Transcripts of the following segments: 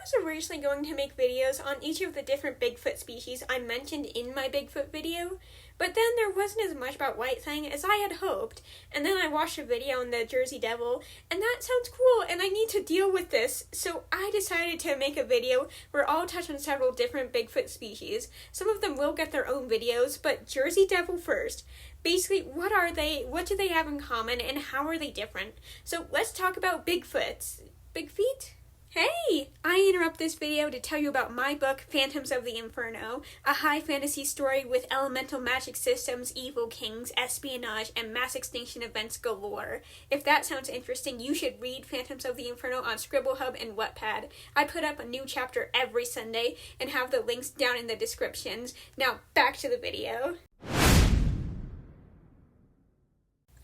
was originally going to make videos on each of the different Bigfoot species I mentioned in my Bigfoot video, but then there wasn't as much about Whitethang as I had hoped, and then I watched a video on the Jersey Devil, and that sounds cool, and I need to deal with this, so I decided to make a video where I'll touch on several different Bigfoot species. Some of them will get their own videos, but Jersey Devil first. Basically, what are they, what do they have in common, and how are they different? So let's talk about Bigfoots. Big feet? Hey! I interrupt this video to tell you about my book, Phantoms of the Inferno, a high fantasy story with elemental magic systems, evil kings, espionage, and mass extinction events galore. If that sounds interesting, you should read Phantoms of the Inferno on ScribbleHub and Wattpad. I put up a new chapter every Sunday and have the links down in the descriptions. Now, back to the video.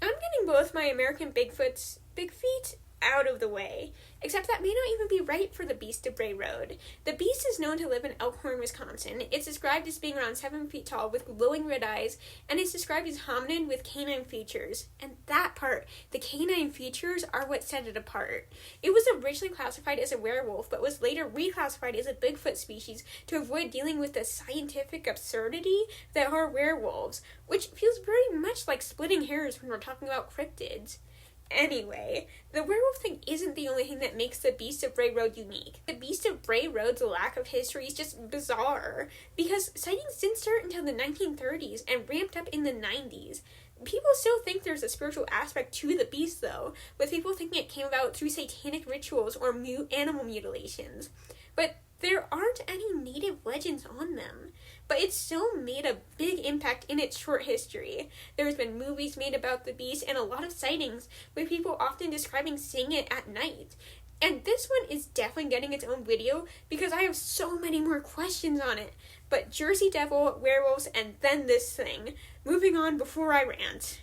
I'm getting both my American Bigfoot's big feet out of the way, except that may not even be right for the Beast of Bray Road. The beast is known to live in Elkhorn, Wisconsin. It's described as being around 7 feet tall with glowing red eyes, and it's described as hominid with canine features. And that part, the canine features, are what set it apart. It was originally classified as a werewolf, but was later reclassified as a Bigfoot species to avoid dealing with the scientific absurdity that are werewolves, which feels very much like splitting hairs when we're talking about cryptids. Anyway, the werewolf thing isn't the only thing that makes the Beast of Bray Road unique. The Beast of Bray Road's lack of history is just bizarre, because sightings didn't start until the 1930s and ramped up in the 90s. People still think there's a spiritual aspect to the beast, though, with people thinking it came about through satanic rituals or animal mutilations. But there aren't any native legends on them, but it still made a big impact in its short history. There's been movies made about the beast and a lot of sightings, with people often describing seeing it at night. And this one is definitely getting its own video because I have so many more questions on it. But Jersey Devil, werewolves, and then this thing. Moving on before I rant.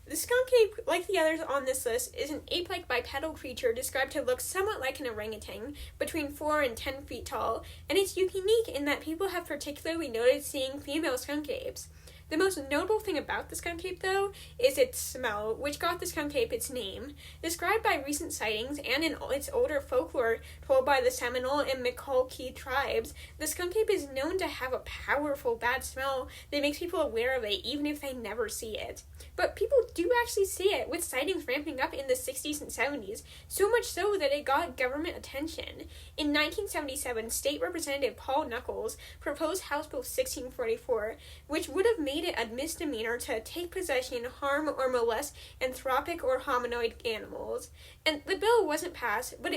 The skunk ape, like the others on this list, is an ape-like bipedal creature described to look somewhat like an orangutan, between 4 and 10 feet tall, and it's unique in that people have particularly noted seeing female skunk apes. The most notable thing about the skunk ape, though, is its smell, which got the skunk ape its name. Described by recent sightings and in its older folklore told by the Seminole and Mikulki tribes, the skunk ape is known to have a powerful bad smell that makes people aware of it even if they never see it. But people do actually see it, with sightings ramping up in the 60s and 70s, so much so that it got government attention. In 1977, State Representative Paul Nuckols proposed House Bill 1644, which would have made it a misdemeanor to take possession, harm, or molest anthropic or hominoid animals. And the bill wasn't passed, but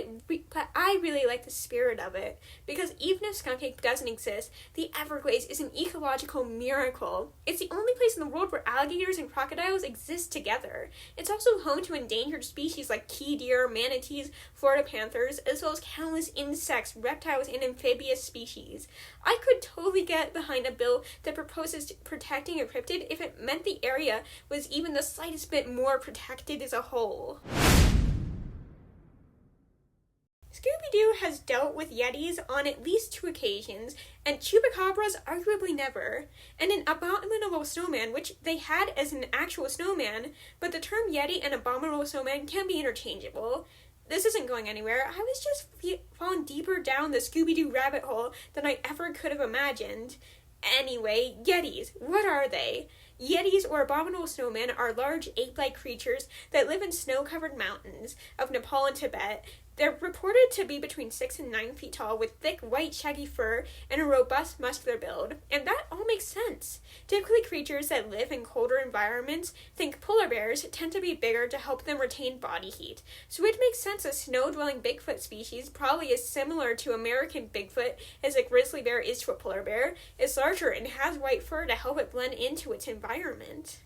I really like the spirit of it, because even if skunk ape doesn't exist, the Everglades is an ecological miracle. It's the only place in the world where alligators and crocodiles exist together. It's also home to endangered species like key deer, manatees, Florida panthers, as well as countless insects, reptiles, and amphibious species. I could totally get behind a bill that proposes protecting a cryptid if it meant the area was even the slightest bit more protected as a whole. Scooby-Doo has dealt with Yetis on at least 2 occasions, and Chupacabras arguably never, and an abominable snowman, which they had as an actual snowman, but the term Yeti and abominable snowman can be interchangeable. This isn't going anywhere. I was just falling deeper down the Scooby-Doo rabbit hole than I ever could have imagined. Anyway, Yetis, what are they? Yetis, or abominable snowmen, are large ape-like creatures that live in snow-covered mountains of Nepal and Tibet. They're reported to be between 6 and 9 feet tall, with thick, white, shaggy fur and a robust, muscular build. And that all makes sense. Typically, creatures that live in colder environments, think polar bears, tend to be bigger to help them retain body heat. So it makes sense a snow-dwelling Bigfoot species, probably is similar to American Bigfoot as a grizzly bear is to a polar bear, is larger and has white fur to help it blend into its environment.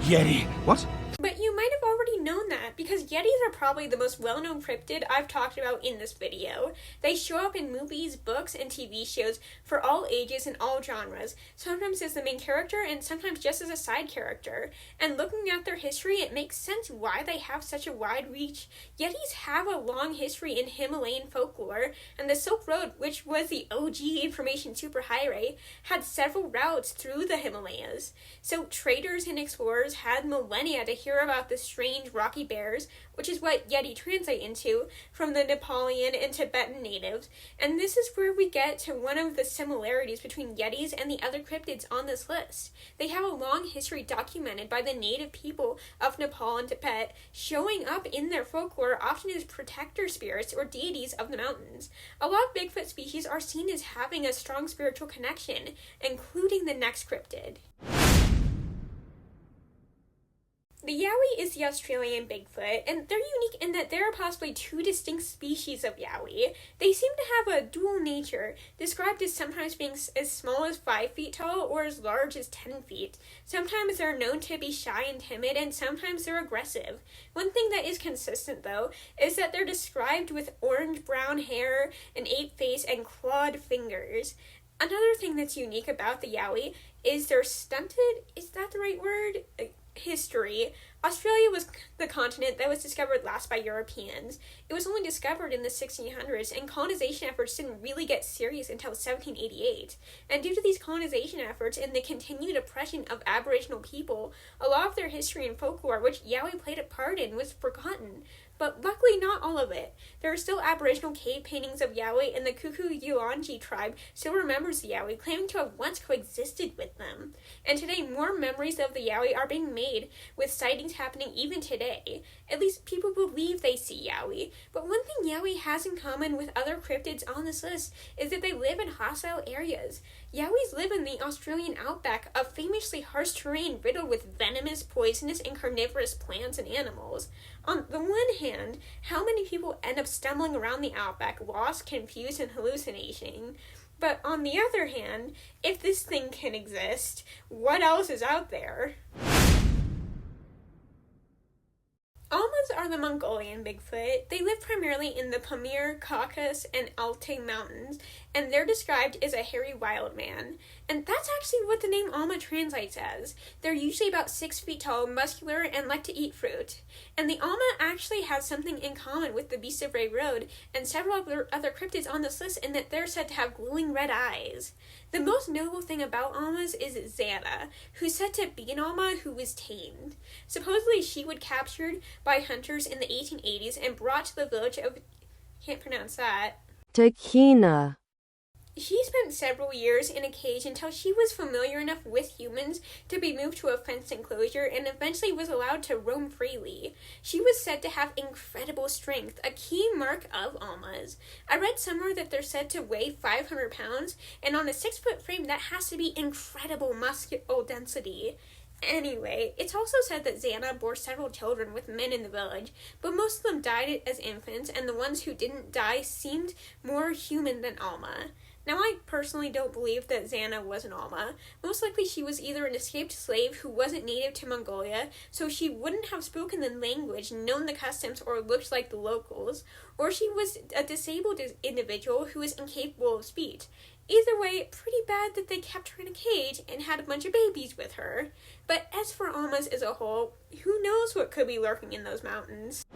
Yeti. What? But you might have already known that, because Yetis are probably the most well-known cryptid I've talked about in this video. They show up in movies, books, and TV shows for all ages and all genres, sometimes as the main character and sometimes just as a side character. And looking at their history, it makes sense why they have such a wide reach. Yetis have a long history in Himalayan folklore, and the Silk Road, which was the OG information superhighway, had several routes through the Himalayas. So traders and explorers explorers had millennia to hear about the strange rocky bears, which is what Yeti translate into, from the Nepalian and Tibetan natives. And this is where we get to one of the similarities between Yetis and the other cryptids on this list. They have a long history documented by the native people of Nepal and Tibet, showing up in their folklore often as protector spirits or deities of the mountains. A lot of Bigfoot species are seen as having a strong spiritual connection, including the next cryptid. The Yowie is the Australian Bigfoot, and they're unique in that there are possibly two distinct species of Yowie. They seem to have a dual nature, described as sometimes being as small as 5 feet tall or as large as 10 feet. Sometimes they're known to be shy and timid, and sometimes they're aggressive. One thing that is consistent, though, is that they're described with orange-brown hair, an ape face, and clawed fingers. Another thing that's unique about the Yowie is their stunted, is that the right word? History. Australia was the continent that was discovered last by Europeans. It was only discovered in the 1600s, and colonization efforts didn't really get serious until 1788. And due to these colonization efforts and the continued oppression of Aboriginal people, a lot of their history and folklore, which Yowie played a part in, was forgotten. But luckily not all of it. There are still Aboriginal cave paintings of Yowie, and the Kuku-Yuanji tribe still remembers the Yowie, claiming to have once coexisted with them. And today, more memories of the Yowie are being made, with sightings happening even today. At least people believe they see Yowie. But one thing Yowie has in common with other cryptids on this list is that they live in hostile areas. Yowies live in the Australian outback, a famously harsh terrain riddled with venomous, poisonous, and carnivorous plants and animals. On the one hand, how many people end up stumbling around the outback, lost, confused, and hallucinating? But on the other hand, if this thing can exist, what else is out there? Almas are the Mongolian Bigfoot. They live primarily in the Pamir, Caucasus, and Altai mountains, and they're described as a hairy wild man. And that's actually what the name Alma translates as. They're usually about 6 feet tall, muscular, and like to eat fruit. And the Alma actually has something in common with the Beast of Bray Road and several other cryptids on this list in that they're said to have glowing red eyes. The most notable thing about Almas is Xana, who's said to be an Alma who was tamed. Supposedly she was captured by hunters in the 1880s and brought to the village of, can't pronounce that, Tahina. She spent several years in a cage until she was familiar enough with humans to be moved to a fenced enclosure and eventually was allowed to roam freely. She was said to have incredible strength, a key mark of Almas. I read somewhere that they're said to weigh 500 pounds, and on a 6-foot frame that has to be incredible muscular density. Anyway, it's also said that Xana bore several children with men in the village, but most of them died as infants, and the ones who didn't die seemed more human than Alma. Now, I personally don't believe that Xana was an Alma. Most likely she was either an escaped slave who wasn't native to Mongolia, so she wouldn't have spoken the language, known the customs, or looked like the locals, or she was a disabled individual who was incapable of speech. Either way, pretty bad that they kept her in a cage and had a bunch of babies with her. But as for Almas as a whole, who knows what could be lurking in those mountains?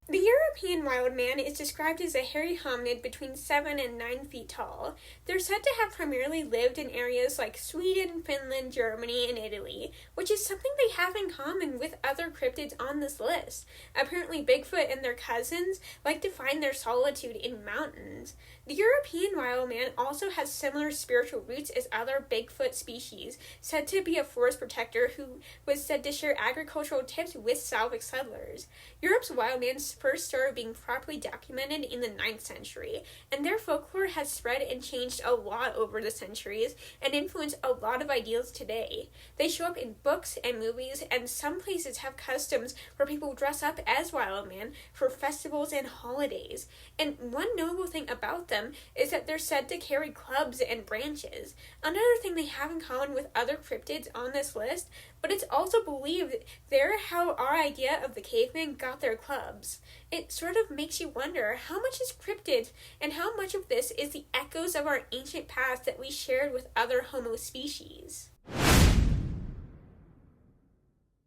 The European wild man is described as a hairy hominid between 7 and 9 feet tall. They're said to have primarily lived in areas like Sweden, Finland, Germany, and Italy, which is something they have in common with other cryptids on this list. Apparently, Bigfoot and their cousins like to find their solitude in mountains. The European wild man also has similar spiritual roots as other Bigfoot species, said to be a forest protector who was said to share agricultural tips with Slavic settlers. Europe's wild man first started being properly documented in the 9th century, and their folklore has spread and changed a lot over the centuries and influenced a lot of ideals today. They show up in books and movies, and some places have customs where people dress up as wild man for festivals and holidays. And one notable thing about them is that they're said to carry clubs and branches. Another thing they have in common with other cryptids on this list, but it's also believed they're how our idea of the caveman got their clubs. It sort of makes you wonder how much is cryptids and how much of this is the echoes of our ancient past that we shared with other Homo species.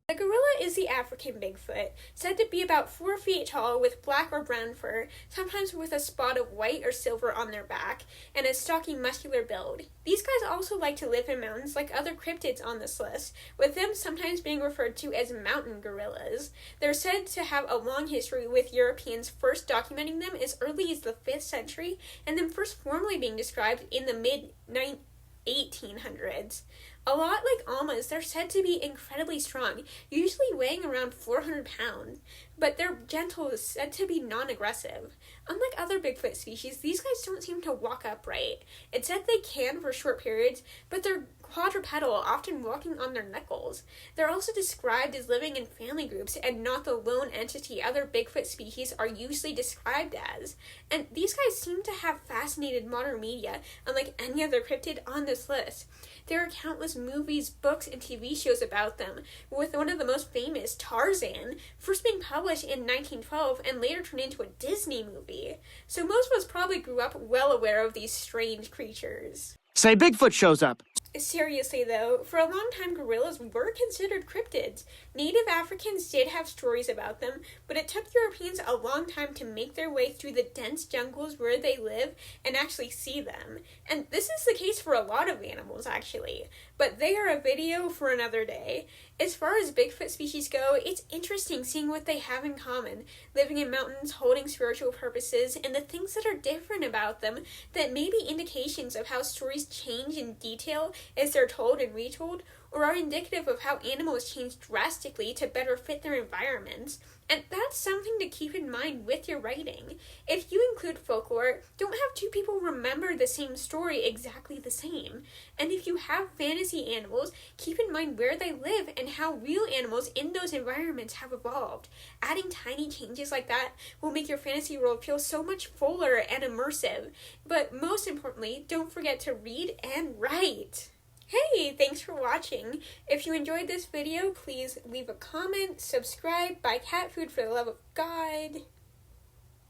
The gorilla is the African Bigfoot, said to be about 4 feet tall with black or brown fur, sometimes with a spot of white or silver on their back, and a stocky muscular build. These guys also like to live in mountains like other cryptids on this list, with them sometimes being referred to as mountain gorillas. They're said to have a long history, with Europeans first documenting them as early as the 5th century, and them first formally being described in the mid-1800s. A lot like llamas, they're said to be incredibly strong, usually weighing around 400 pounds, but they're gentle, said to be non-aggressive. Unlike other Bigfoot species, these guys don't seem to walk upright. It's said they can for short periods, but they're quadrupedal, often walking on their knuckles. They're also described as living in family groups and not the lone entity other Bigfoot species are usually described as. And these guys seem to have fascinated modern media, unlike any other cryptid on this list. There are countless movies, books, and TV shows about them, with one of the most famous, Tarzan, first being published in 1912 and later turned into a Disney movie. So most of us probably grew up well aware of these strange creatures. Say Bigfoot shows up. Seriously though, for a long time gorillas were considered cryptids. Native Africans did have stories about them, but it took Europeans a long time to make their way through the dense jungles where they live and actually see them. And this is the case for a lot of animals actually, but they are a video for another day. As far as Bigfoot species go, it's interesting seeing what they have in common, living in mountains, holding spiritual purposes, and the things that are different about them that may be indications of how stories change in detail as they're told and retold, or are indicative of how animals change drastically to better fit their environments. And that's something to keep in mind with your writing. If you include folklore, don't have two people remember the same story exactly the same. And if you have fantasy animals, keep in mind where they live and how real animals in those environments have evolved. Adding tiny changes like that will make your fantasy world feel so much fuller and immersive. But most importantly, don't forget to read and write. Hey, thanks for watching. If you enjoyed this video, please leave a comment, subscribe, buy cat food for the love of God.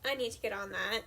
I need to get on that.